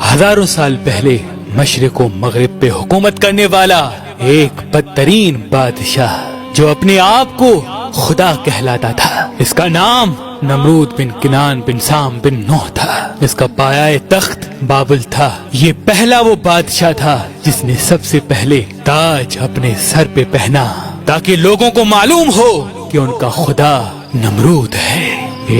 हजारों साल पहले मशरिक व मगरिब पे हुकूमत करने वाला एक बदतरीन बादशाह जो अपने आप को खुदा कहलाता था। इसका नाम नमरूद बिन किनान बिन साम बिन नूह था। इसका पाया तख्त बाबुल था। ये पहला वो बादशाह था जिसने सबसे पहले ताज अपने सर पे पहना ताकि लोगों को मालूम हो कि उनका खुदा नमरूद है।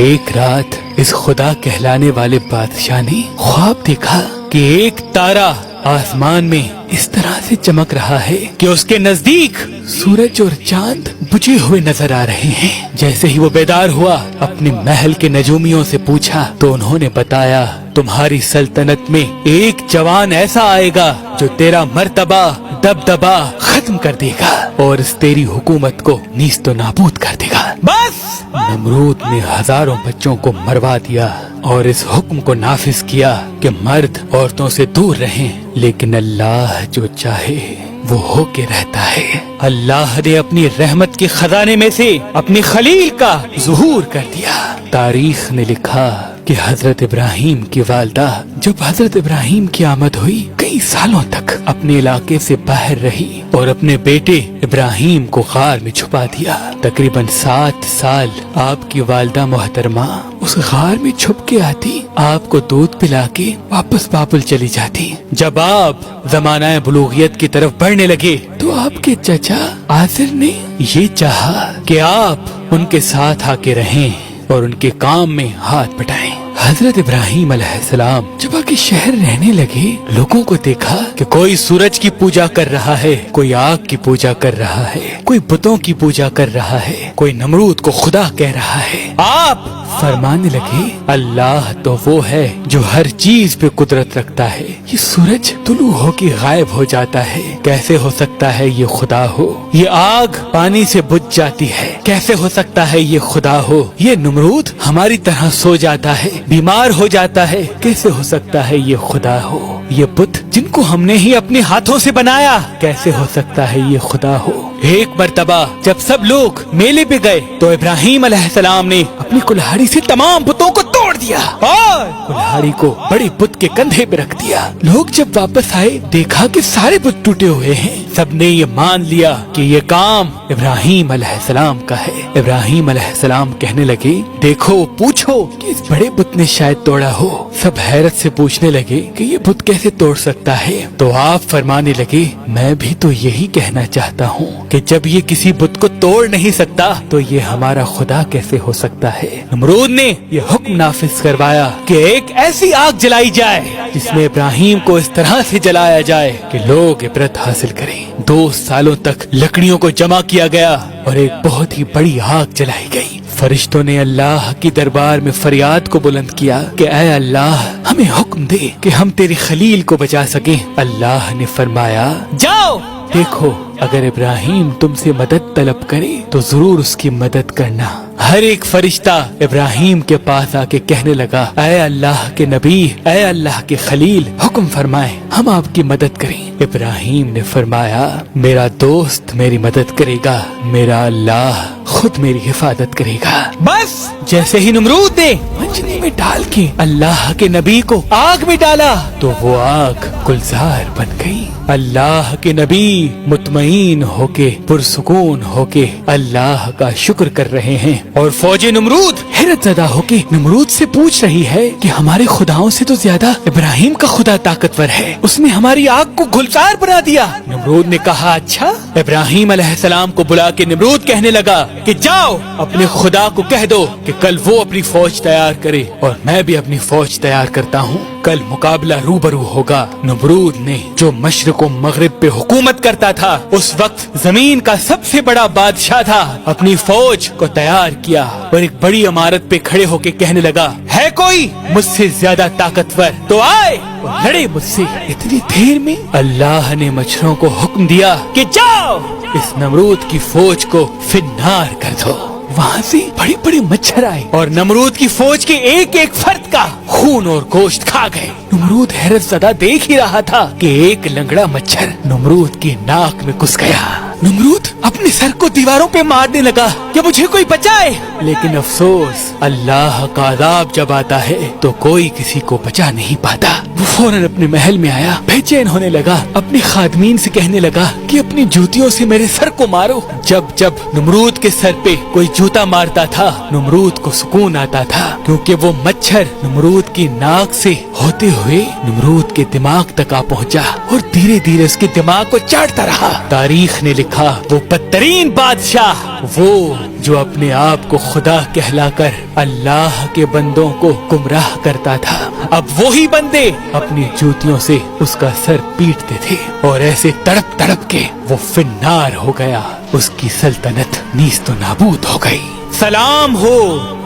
एक रात इस खुदा कहलाने वाले बादशाह ने ख्वाब देखा कि एक तारा आसमान में इस तरह से चमक रहा है कि उसके नजदीक सूरज और चांद बुझे हुए नजर आ रहे हैं। जैसे ही वो बेदार हुआ, अपने महल के नजूमियों से पूछा तो उन्होंने बताया, तुम्हारी सल्तनत में एक जवान ऐसा आएगा जो तेरा मर्तबा दबदबा खत्म कर देगा और इस तेरी हुकूमत को नीस्तो नाबूद कर देगा। बस नमरूद ने हजारों बच्चों को मरवा दिया और इस हुक्म को नाफिज किया कि मर्द औरतों से दूर रहें, लेकिन अल्लाह जो चाहे वो होके रहता है। अल्लाह ने अपनी रहमत के खजाने में से अपने खलील का ज़ुहूर कर दिया। तारीख ने लिखा कि हजरत इब्राहिम की वालदा जब हजरत इब्राहिम की आमद हुई, कई सालों तक अपने इलाके से बाहर रही और अपने बेटे इब्राहिम को गार में छुपा दिया। तकरीबन 7 साल आपकी वालदा मोहतरमा उस गार में छुप के आती, आपको दूध पिला के वापस बाबुल चली जाती। जब आप ज़माना बुलूगियत की तरफ बढ़ने लगे तो आपके चचा आसिर ने ये चाहा कि आप उनके साथ आके रहें और उनके काम में हाथ बटाएं। हजरत इब्राहिम अलैहिस्सलाम जब आके शहर रहने लगे, लोगों को देखा कि कोई सूरज की पूजा कर रहा है, कोई आग की पूजा कर रहा है, कोई बुतों की पूजा कर रहा है, कोई नमरूद को खुदा कह रहा है। आप फरमाने लगे, अल्लाह तो वो है जो हर चीज पे कुदरत रखता है। ये सूरज तुलू होके गायब हो जाता है, कैसे हो सकता है ये खुदा हो? ये आग पानी से बुझ जाती है, कैसे हो सकता है ये खुदा हो? ये नमरूद हमारी तरह सो जाता है, बीमार हो जाता है, कैसे हो सकता है ये खुदा हो? ये बुत जिनको हमने ही अपने हाथों से बनाया, कैसे हो सकता है ये खुदा हो? एक मर्तबा जब सब लोग मेले पे गए तो इब्राहिम अलैहिस्सलाम ने अपनी कुल्हाड़ी से तमाम बुतों को तोड़ दिया और कुल्हाड़ी को बड़े बुत के कंधे पे रख दिया। लोग जब वापस आए, देखा कि सारे बुत टूटे हुए हैं। सबने ये मान लिया कि ये काम इब्राहिम अलैहिस्सलाम का है। इब्राहिम अलैहिस्सलाम कहने लगे, देखो पूछो कि इस बड़े बुत ने शायद तोड़ा हो। सब हैरत से पूछने लगे कि ये बुत कैसे तोड़ सकता है? तो आप फरमाने लगे, मैं भी तो यही कहना चाहता हूँ कि जब ये किसी बुत को तोड़ नहीं सकता तो ये हमारा खुदा कैसे हो सकता है? नमरूद ने ये हुक्म नाफिज करवाया कि एक ऐसी आग जलाई जाए जिसमें इब्राहिम को इस तरह से जलाया जाए कि लोग इबरत हासिल करें। 2 सालों तक लकड़ियों को जमा किया गया और एक बहुत ही बड़ी आग जलाई गई। फरिश्तों ने अल्लाह की दरबार में फरियाद को बुलंद किया कि ऐ अल्लाह, हमें हुक्म दे कि हम तेरे खलील को बचा सकें। अल्लाह ने फरमाया, जाओ देखो, अगर इब्राहिम तुमसे मदद तलब करे तो जरूर उसकी मदद करना। हर एक फरिश्ता इब्राहिम के पास आके कहने लगा, ऐ अल्लाह के नबी, ऐ अल्लाह के खलील, हुक्म फरमाए, हम आपकी मदद करें। इब्राहिम ने फरमाया, मेरा दोस्त मेरी मदद करेगा, मेरा अल्लाह खुद मेरी हिफाजत करेगा। बस जैसे ही नमरूद ने मंजनी में डाल के अल्लाह के नबी को आग में डाला तो वो आग गुलजार बन गई। अल्लाह के नबी मुतमईन होके, पुरसुकून होके अल्लाह का शुक्र कर रहे हैं और फौजे नमरूद हैरत ज़दा होके नमरूद से पूछ रही है कि हमारे खुदाओं से तो ज्यादा इब्राहिम का खुदा ताकतवर है, उसने हमारी आग को गुलजार बना दिया। नमरूद ने कहा, अच्छा? इब्राहिम अलैहिस्सलाम को बुला के नमरूद कहने लगा कि जाओ अपने खुदा को कह दो कि कल वो अपनी फौज तैयार करे और मैं भी अपनी फौज तैयार करता हूँ। कल मुकाबला रूबरू होगा। नमरूद ने जो मशरिक व मगरिब पे हुकूमत करता था, उस वक्त जमीन का सबसे बड़ा बादशाह था, अपनी फौज को तैयार किया और एक बड़ी इमारत पे खड़े होके कहने लगा, है कोई मुझसे ज्यादा ताकतवर तो आए और लड़े मुझसे। इतनी देर में अल्लाह ने मच्छरों को हुक्म दिया कि जाओ इस नमरूद की फौज को फिन्नार कर दो। वहाँ से बड़े बड़े मच्छर आए और नमरूद की फौज के एक एक फर्द का खून और गोश्त खा गए। नमरूद हैरत ज़दा देख ही रहा था कि एक लंगड़ा मच्छर नमरूद की नाक में घुस गया। नमरूद अपने सर को दीवारों पे मारने लगा कि मुझे कोई बचाए। लेकिन अफसोस, अल्लाह का अज़ाब जब आता है तो कोई किसी को बचा नहीं पाता। वो फौरन अपने महल में आया, बेचैन होने लगा, अपनी खादमीन से कहने लगा कि अपनी जूतियों से मेरे सर को मारो। जब जब नमरूद के सर पे कोई जूता मारता था, नमरूद को सुकून आता था, क्योंकि वो मच्छर नमरूद की नाक से होते हुए नमरूद के दिमाग तक आ पहुंचा और धीरे धीरे उसके दिमाग को चाटता रहा। तारीख ने लिखा, वो बदतरीन बादशाह, वो जो अपने आप को खुदा कहलाकर अल्लाह के बंदों को गुमराह करता था, अब वही बंदे अपनी जूतियों से उसका सर पीटते थे और ऐसे तड़प तड़प के वो फिन्नार हो गया। उसकी सल्तनत नीस्तो नाबूद हो गई। सलाम हो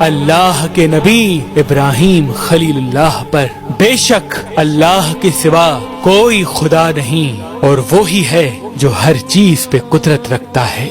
अल्लाह के नबी इब्राहिम खलीलुल्लाह पर। बेशक अल्लाह के सिवा कोई खुदा नहीं और वो ही है जो हर चीज पे कुदरत रखता है,